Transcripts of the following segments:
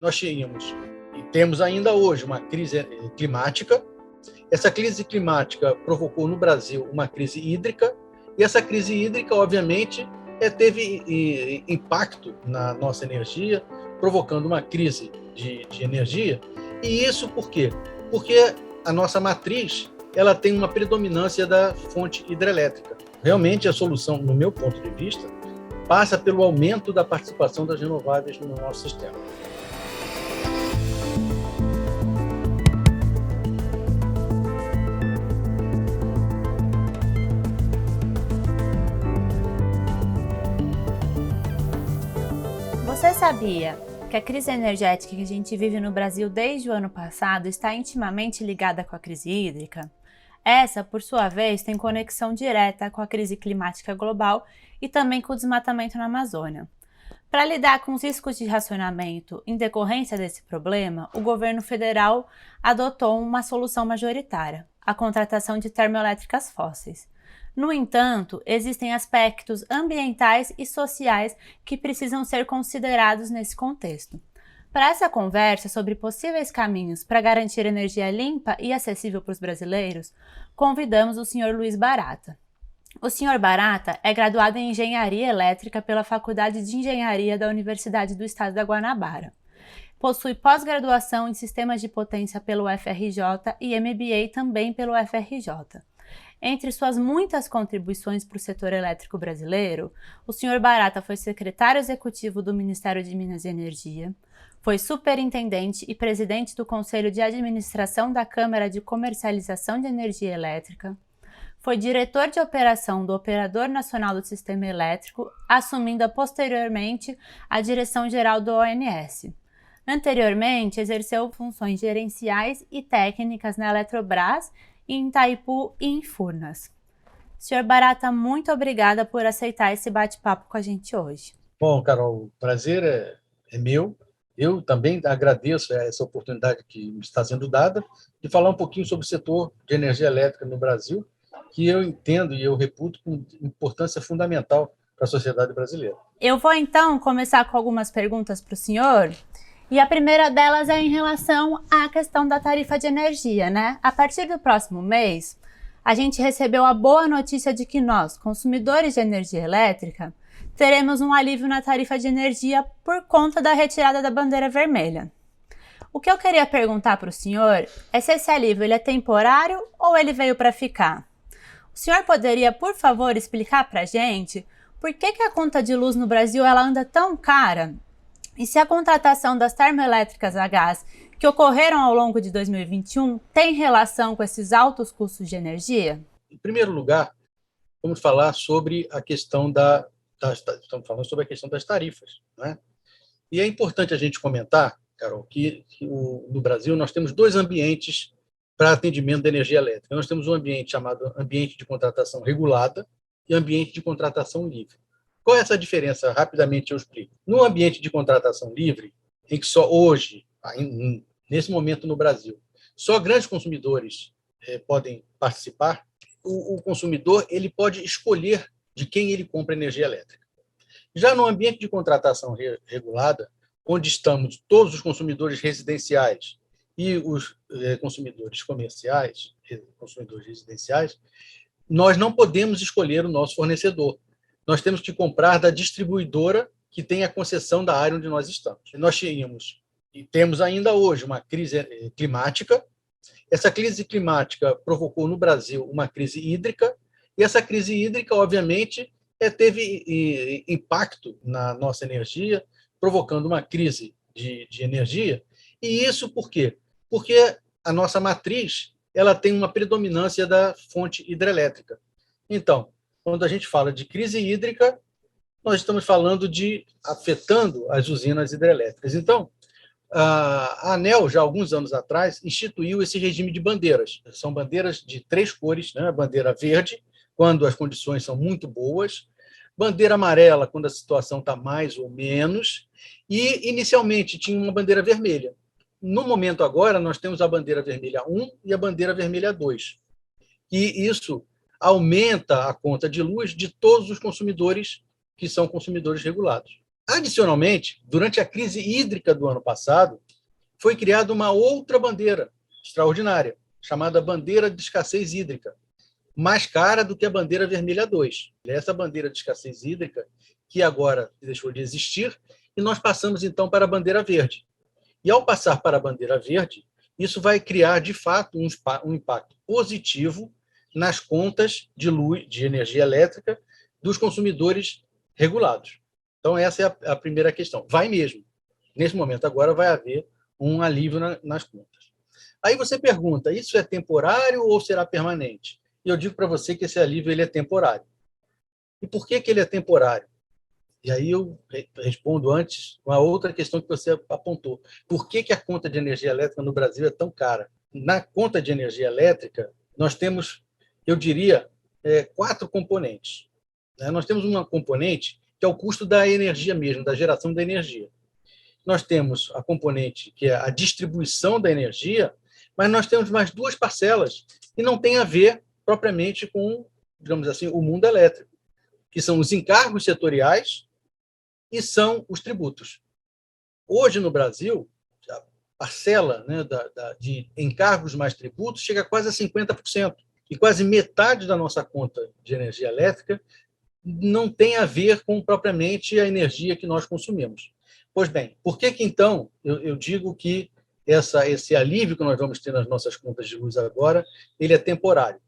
nós tínhamos e temos ainda hoje uma crise climática. Essa crise climática provocou no Brasil uma crise hídrica, e essa crise hídrica, obviamente, teve impacto na nossa energia, provocando uma crise de energia. E isso por quê? Porque a nossa matriz ela tem uma predominância da fonte hidrelétrica. Realmente, a solução, no meu ponto de vista, passa pelo aumento da participação das renováveis no nosso sistema. Você sabia que a crise energética que a gente vive no Brasil desde o ano passado está intimamente ligada com a crise hídrica? Essa, por sua vez, tem conexão direta com a crise climática global e também com o desmatamento na Amazônia. Para lidar com os riscos de racionamento em decorrência desse problema, o governo federal adotou uma solução majoritária, a contratação de termoelétricas fósseis. No entanto, existem aspectos ambientais e sociais que precisam ser considerados nesse contexto. Para essa conversa sobre possíveis caminhos para garantir energia limpa e acessível para os brasileiros, convidamos o Sr. Luiz Barata. O Sr. Barata é graduado em Engenharia Elétrica pela Faculdade de Engenharia da Universidade do Estado da Guanabara. Possui pós-graduação em Sistemas de Potência pelo UFRJ e MBA também pelo UFRJ. Entre suas muitas contribuições para o setor elétrico brasileiro, o Sr. Barata foi secretário executivo do Ministério de Minas e Energia, foi superintendente e presidente do Conselho de Administração da Câmara de Comercialização de Energia Elétrica, foi diretor de operação do Operador Nacional do Sistema Elétrico, assumindo posteriormente a direção-geral do ONS. Anteriormente, exerceu funções gerenciais e técnicas na Eletrobras, em Itaipu e em Furnas. Sr. Barata, muito obrigada por aceitar esse bate-papo com a gente hoje. Bom, Carol, o prazer é meu. Eu também agradeço essa oportunidade que me está sendo dada de falar um pouquinho sobre o setor de energia elétrica no Brasil, que eu entendo e eu reputo com importância fundamental para a sociedade brasileira. Eu vou, então, começar com algumas perguntas para o senhor. E a primeira delas é em relação à questão da tarifa de energia, né? A partir do próximo mês, a gente recebeu a boa notícia de que nós, consumidores de energia elétrica, teremos um alívio na tarifa de energia por conta da retirada da bandeira vermelha. O que eu queria perguntar para o senhor é se esse alívio ele é temporário ou ele veio para ficar. O senhor poderia, por favor, explicar para a gente por que a conta de luz no Brasil ela anda tão cara? E se a contratação das termoelétricas a gás que ocorreram ao longo de 2021 tem relação com esses altos custos de energia? Em primeiro lugar, vamos falar sobre a questão estamos falando sobre a questão das tarifas, né? E é importante a gente comentar, Carol, que no Brasil nós temos dois ambientes para atendimento da energia elétrica. Nós temos um ambiente chamado ambiente de contratação regulada e ambiente de contratação livre. Qual é essa diferença? Rapidamente eu explico. No ambiente de contratação livre, em que só hoje, nesse momento no Brasil, só grandes consumidores podem participar, o consumidor ele pode escolher de quem ele compra energia elétrica. Já no ambiente de contratação regulada, onde estamos todos os consumidores residenciais e os consumidores comerciais, consumidores residenciais, nós não podemos escolher o nosso fornecedor. Nós temos que comprar da distribuidora que tem a concessão da área onde nós estamos. Nós tínhamos e temos ainda hoje uma crise climática. Essa crise climática provocou no Brasil uma crise hídrica, e essa crise hídrica, obviamente, teve impacto na nossa energia, provocando uma crise de energia. E isso por quê? Porque a nossa matriz ela tem uma predominância da fonte hidrelétrica. Então, quando a gente fala de crise hídrica, nós estamos falando de afetando as usinas hidrelétricas. Então, a ANEEL, já há alguns anos atrás, instituiu esse regime de bandeiras. São bandeiras de 3 cores, né? A bandeira verde, quando as condições são muito boas, bandeira amarela, quando a situação está mais ou menos, e, inicialmente, tinha uma bandeira vermelha. No momento agora, nós temos a bandeira vermelha 1 e a bandeira vermelha 2. E isso aumenta a conta de luz de todos os consumidores que são consumidores regulados. Adicionalmente, durante a crise hídrica do ano passado, foi criada uma outra bandeira extraordinária, chamada bandeira de escassez hídrica, mais cara do que a bandeira vermelha 2. Essa bandeira de escassez hídrica que agora deixou de existir e nós passamos, então, para a bandeira verde. E, ao passar para a bandeira verde, isso vai criar, de fato, um impacto positivo nas contas de luz, de energia elétrica dos consumidores regulados. Então, essa é a primeira questão. Vai mesmo. Nesse momento, agora, vai haver um alívio nas contas. Aí você pergunta, isso é temporário ou será permanente? E eu digo para você que esse alívio ele é temporário. E por que ele é temporário? E aí eu respondo antes uma outra questão que você apontou. Por que a conta de energia elétrica no Brasil é tão cara? Na conta de energia elétrica, nós temos, eu diria, 4 componentes. Nós temos uma componente que é o custo da energia mesmo, da geração da energia. Nós temos a componente que é a distribuição da energia, mas nós temos mais 2 parcelas que não têm a ver propriamente com, digamos assim, o mundo elétrico, que são os encargos setoriais e são os tributos. Hoje, no Brasil, a parcela, né, de encargos mais tributos chega a quase a 50%. E quase metade da nossa conta de energia elétrica não tem a ver com propriamente a energia que nós consumimos. Pois bem, por que então eu digo que esse alívio que nós vamos ter nas nossas contas de luz agora, ele é temporário?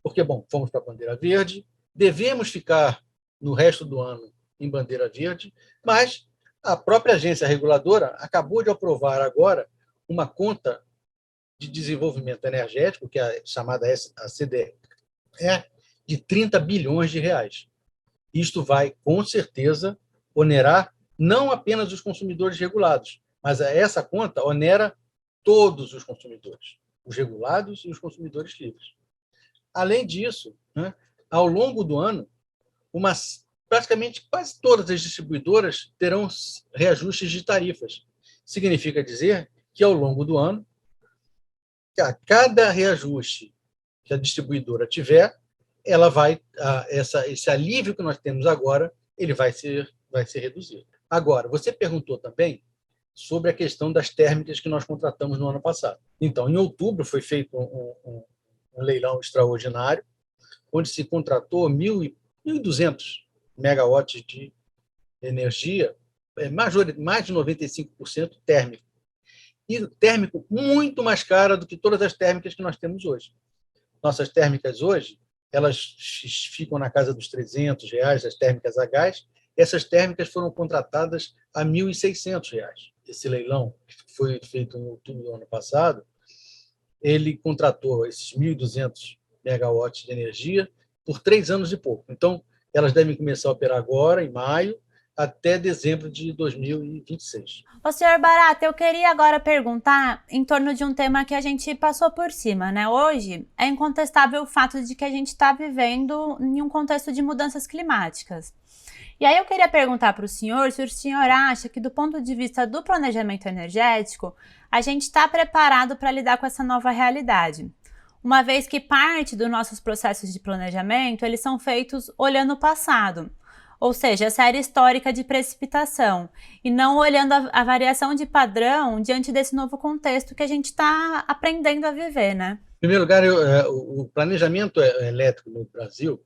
Porque, bom, fomos para a bandeira verde, devemos ficar no resto do ano em bandeira verde, mas a própria agência reguladora acabou de aprovar agora uma conta de desenvolvimento energético, que é chamada a CDE, de 30 bilhões de reais. Isto vai, com certeza, onerar não apenas os consumidores regulados, mas essa conta onera todos os consumidores, os regulados e os consumidores livres. Além disso, ao longo do ano, praticamente quase todas as distribuidoras terão reajustes de tarifas. Significa dizer que, ao longo do ano, a cada reajuste que a distribuidora tiver, ela esse alívio que nós temos agora, ele vai ser reduzido. Agora, você perguntou também sobre a questão das térmicas que nós contratamos no ano passado. Então, em outubro, foi feito um leilão extraordinário, onde se contratou 1.200 megawatts de energia, mais de 95% térmico. E térmico muito mais cara do que todas as térmicas que nós temos hoje. Nossas térmicas hoje, elas ficam na casa dos R$300, as térmicas a gás. Essas térmicas foram contratadas a R$1.600. Esse leilão, que foi feito em outubro do ano passado, ele contratou esses 1.200 megawatts de energia por 3 anos e pouco. Então, elas devem começar a operar agora, em maio, até dezembro de 2026. Ô, senhor Barata, eu queria agora perguntar em torno de um tema que a gente passou por cima, né? Hoje é incontestável o fato de que a gente está vivendo em um contexto de mudanças climáticas. E aí eu queria perguntar para o senhor se o senhor acha que, do ponto de vista do planejamento energético, a gente está preparado para lidar com essa nova realidade, uma vez que parte dos nossos processos de planejamento eles são feitos olhando o passado, ou seja, a série histórica de precipitação, e não olhando a variação de padrão diante desse novo contexto que a gente está aprendendo a viver, né? Em primeiro lugar, o planejamento elétrico no Brasil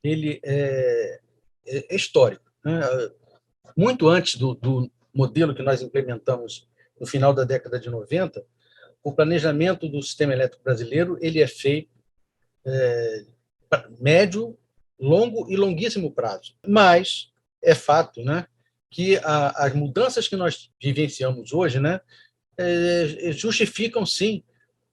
ele é histórico, né? Muito antes do modelo que nós implementamos no final da década de 90, o planejamento do sistema elétrico brasileiro ele é feito médio, longo e longuíssimo prazo. Mas é fato, né, que as mudanças que nós vivenciamos hoje, né, justificam, sim,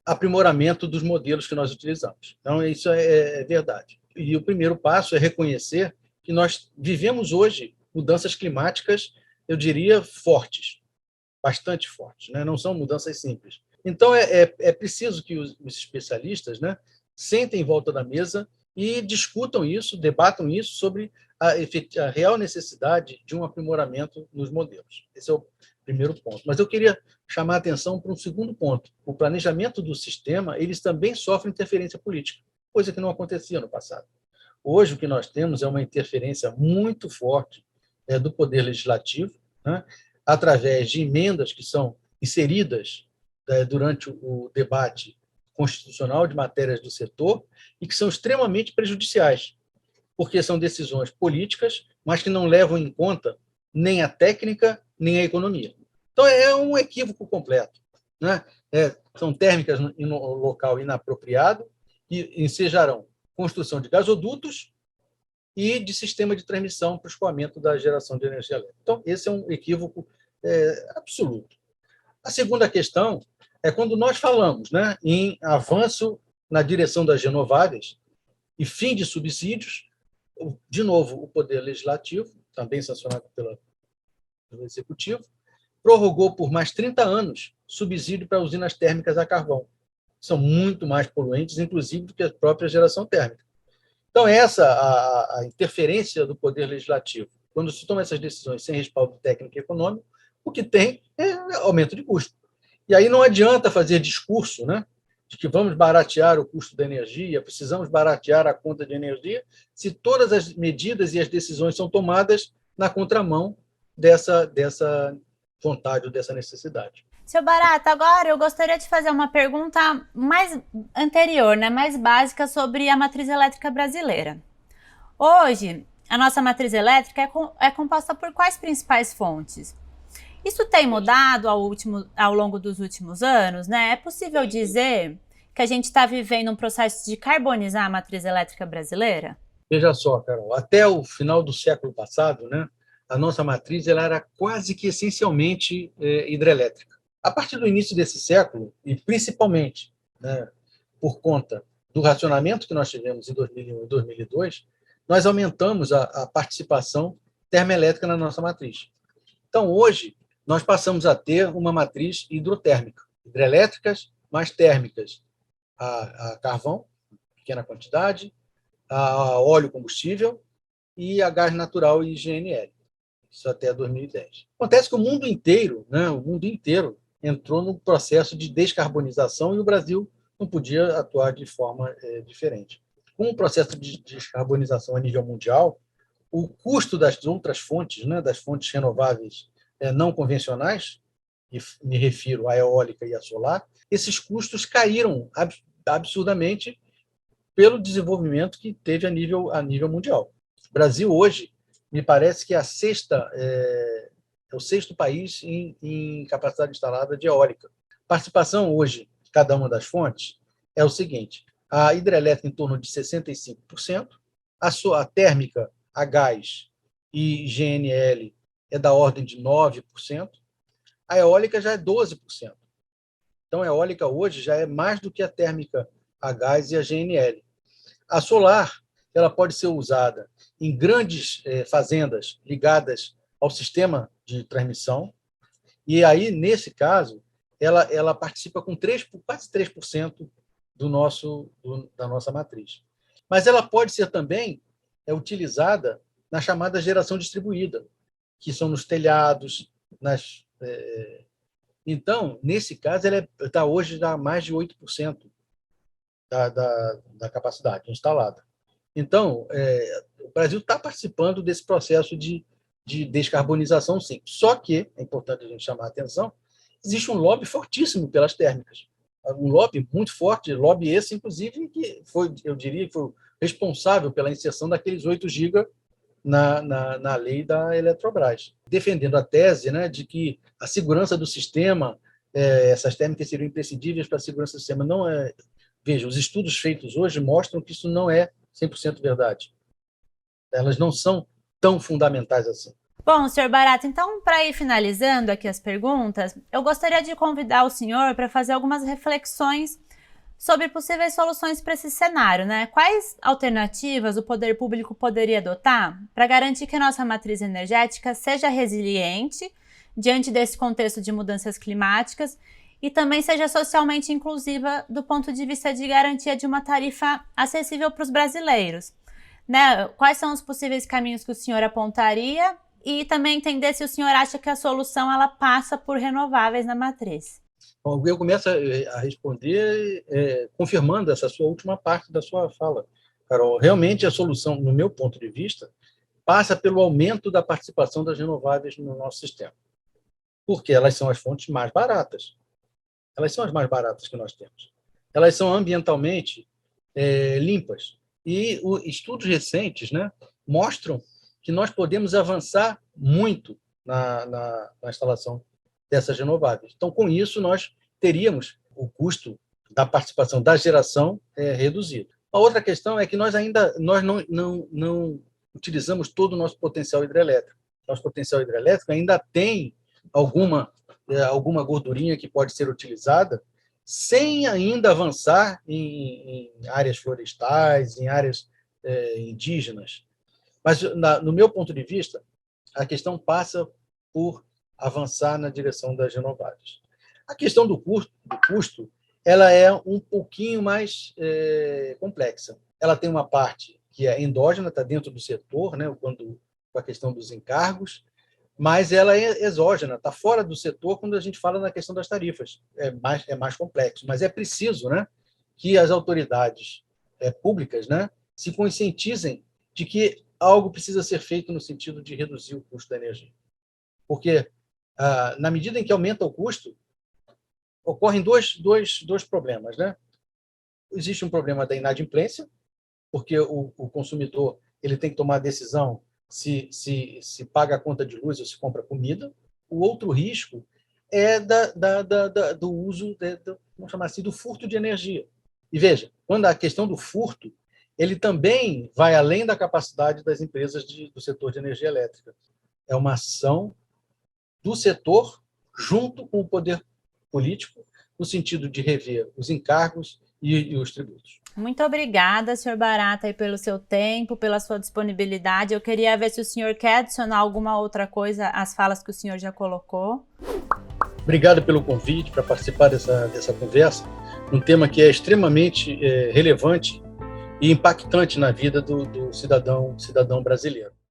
aprimoramento dos modelos que nós utilizamos. Então, isso é verdade. E o primeiro passo é reconhecer que nós vivemos hoje mudanças climáticas, eu diria, fortes, bastante fortes, né? Não são mudanças simples. Então, é preciso que os especialistas, né, sentem em volta da mesa e discutam isso, debatam isso sobre a real necessidade de um aprimoramento nos modelos. Esse é o primeiro ponto. Mas eu queria chamar a atenção para um segundo ponto. O planejamento do sistema, eles também sofrem interferência política, coisa que não acontecia no passado. Hoje, o que nós temos é uma interferência muito forte do Poder Legislativo, né, através de emendas que são inseridas durante o debate constitucional de matérias do setor e que são extremamente prejudiciais, porque são decisões políticas, mas que não levam em conta nem a técnica, nem a economia. Então, é um equívoco completo, né? São térmicas em local inapropriado e ensejarão construção de gasodutos e de sistema de transmissão para o escoamento da geração de energia elétrica. Então, esse é um equívoco absoluto. A segunda questão é quando nós falamos, né, em avanço na direção das renováveis e fim de subsídios, de novo, o Poder Legislativo, também sancionado pelo Executivo, prorrogou por mais 30 anos subsídio para usinas térmicas a carvão. São muito mais poluentes, inclusive, do que a própria geração térmica. Então, essa a interferência do Poder Legislativo, quando se toma essas decisões sem respaldo técnico e econômico, o que tem é aumento de custo. E aí não adianta fazer discurso, né, de que vamos baratear o custo da energia, precisamos baratear a conta de energia, se todas as medidas e as decisões são tomadas na contramão dessa vontade ou dessa necessidade. Seu Barata, agora eu gostaria de fazer uma pergunta mais anterior, né, mais básica sobre a matriz elétrica brasileira. Hoje, a nossa matriz elétrica é composta por quais principais fontes? Isso tem mudado ao longo dos últimos anos, né? É possível dizer que a gente está vivendo um processo de carbonizar a matriz elétrica brasileira? Veja só, Carol, até o final do século passado, né, a nossa matriz ela era quase que essencialmente hidrelétrica. A partir do início desse século, e principalmente, né, por conta do racionamento que nós tivemos em 2001 e 2002, nós aumentamos a participação termoelétrica na nossa matriz. Então, hoje, nós passamos a ter uma matriz hidrotérmica, hidrelétricas mais térmicas, a carvão, pequena quantidade, a óleo combustível e a gás natural e GNL. Isso até 2010. Acontece que o mundo inteiro entrou no processo de descarbonização e o Brasil não podia atuar de forma diferente. Com o processo de descarbonização a nível mundial, o custo das outras fontes, né, das fontes renováveis não convencionais, e me refiro à eólica e à solar, esses custos caíram absurdamente pelo desenvolvimento que teve a nível mundial. O Brasil, hoje, me parece que é o sexto país em capacidade instalada de eólica. Participação hoje, de cada uma das fontes, é o seguinte: a hidrelétrica em torno de 65%, a térmica, a gás e GNL é da ordem de 9%, a eólica já é 12%. Então, a eólica hoje já é mais do que a térmica, a gás e a GNL. A solar ela pode ser usada em grandes fazendas ligadas ao sistema de transmissão, e aí, nesse caso, ela participa com quase 3% da nossa matriz. Mas ela pode ser também utilizada na chamada geração distribuída, que são nos telhados. Então, nesse caso, ela está hoje já a mais de 8% da capacidade instalada. Então, o Brasil está participando desse processo de descarbonização, sim. Só que, é importante a gente chamar a atenção, existe um lobby fortíssimo pelas térmicas. Um lobby muito forte, lobby esse, inclusive, que foi, eu diria, que foi responsável pela inserção daqueles 8 GB na lei da Eletrobras, defendendo a tese, né, de que a segurança do sistema, essas térmicas seriam imprescindíveis para a segurança do sistema. Não é. Veja, os estudos feitos hoje mostram que isso não é 100% verdade. Elas não são tão fundamentais assim. Bom, senhor Barata, então, para ir finalizando aqui as perguntas, eu gostaria de convidar o senhor para fazer algumas reflexões sobre possíveis soluções para esse cenário, né? Quais alternativas o poder público poderia adotar para garantir que a nossa matriz energética seja resiliente diante desse contexto de mudanças climáticas e também seja socialmente inclusiva do ponto de vista de garantia de uma tarifa acessível para os brasileiros, né? Quais são os possíveis caminhos que o senhor apontaria e também entender se o senhor acha que a solução ela passa por renováveis na matriz? Bom, eu começo a responder confirmando essa sua última parte da sua fala, Carol. Realmente, a solução, no meu ponto de vista, passa pelo aumento da participação das renováveis no nosso sistema, porque elas são as fontes mais baratas. Elas são as mais baratas que nós temos. Elas são ambientalmente limpas. E estudos recentes, né, mostram que nós podemos avançar muito na instalação dessas renováveis. Então, com isso, nós teríamos o custo da participação da geração reduzido. A outra questão é que nós não utilizamos todo o nosso potencial hidrelétrico. Nosso potencial hidrelétrico ainda tem alguma gordurinha que pode ser utilizada sem ainda avançar em áreas florestais, em áreas indígenas. Mas, no meu ponto de vista, a questão passa por avançar na direção das renováveis. A questão do custo, ela é um pouquinho mais complexa. Ela tem uma parte que é endógena, está dentro do setor, né, com a questão dos encargos, mas ela é exógena, está fora do setor quando a gente fala na questão das tarifas. É mais complexo, mas é preciso, né, que as autoridades públicas, né, se conscientizem de que algo precisa ser feito no sentido de reduzir o custo da energia. Porque, na medida em que aumenta o custo, ocorrem dois problemas, né? Existe um problema da inadimplência, porque o consumidor ele tem que tomar a decisão se paga a conta de luz ou se compra comida. O outro risco é do uso, vamos chamar assim, do furto de energia. E veja, quando a questão do furto, ele também vai além da capacidade das empresas do setor de energia elétrica. É uma ação do setor junto com o poder político, no sentido de rever os encargos e os tributos. Muito obrigada, senhor Barata, pelo seu tempo, pela sua disponibilidade. Eu queria ver se o senhor quer adicionar alguma outra coisa às falas que o senhor já colocou. Obrigado pelo convite para participar dessa conversa, um tema que é extremamente relevante e impactante na vida do cidadão brasileiro.